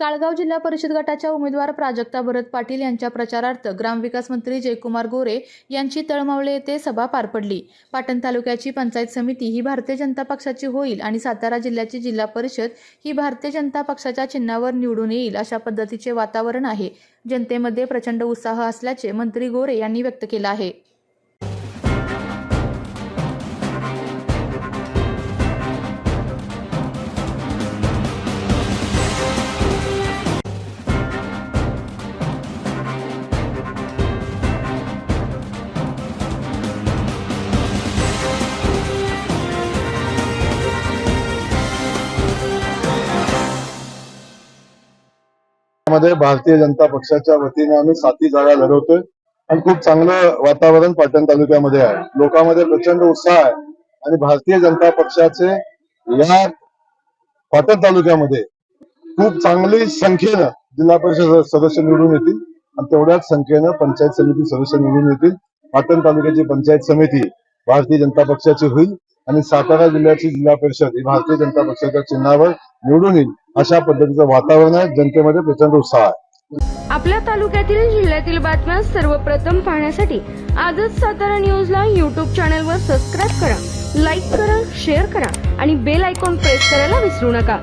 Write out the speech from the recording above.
काळगाव जिल्हा परिषद गटाच्या उमेदवार प्राजक्ता भरत पाटील यांच्या प्रचारार्थ ग्रामविकास मंत्री जयकुमार गोरे यांची तळमावळे येथे सभा पार पडली। पाटण तालुक्याची पंचायत समिती ही भारतीय जनता पक्षाची होईल आणि सातारा जिल्ह्याची जिल्हा परिषद ही भारतीय जनता पक्षाच्या चिन्हावर निवडून येईल अशा पद्धतीचे वातावरण आहे। जनतेमध्ये प्रचंड उत्साह असल्याचे मंत्री गोरे यांनी व्यक्त केले आहे। मध्ये भारतीय जनता पक्षाच्या वतीने आम्ही 7 जागा लढवतोय आणि खूप चांगलं वातावरण पाटण तालुक्यामध्ये आहे। लोकांमध्ये प्रचंड उत्साह आहे आणि भारतीय जनता पक्षाचे या पाटण तालुक्यामध्ये खूप चांगली संख्येनं जिल्हा परिषद सदस्य निवडून येतील आणि तेवढ्याच संख्येनं पंचायत समिती सदस्य निवडून येतील। पाटण तालुक्याची पंचायत समिती भारतीय जनता पक्षाची होईल आणि सातारा जिल्ह्याची जिल्हा परिषद ही भारतीय जनता पक्षाच्या चिन्हावर निवडून येईल अशा पद्धतीचं वातावरण आहे। जनतेमध्ये प्रचंड उत्साह आहे। आपल्या तालुक्यातील जिल्ह्यातील बातम्या सर्वप्रथम पाहण्यासाठी आजच सातारा न्यूजला YouTube चॅनलवर सबस्क्राइब करा, लाईक करा, शेअर करा आणि बेल आयकॉन प्रेस करायला विसरू नका।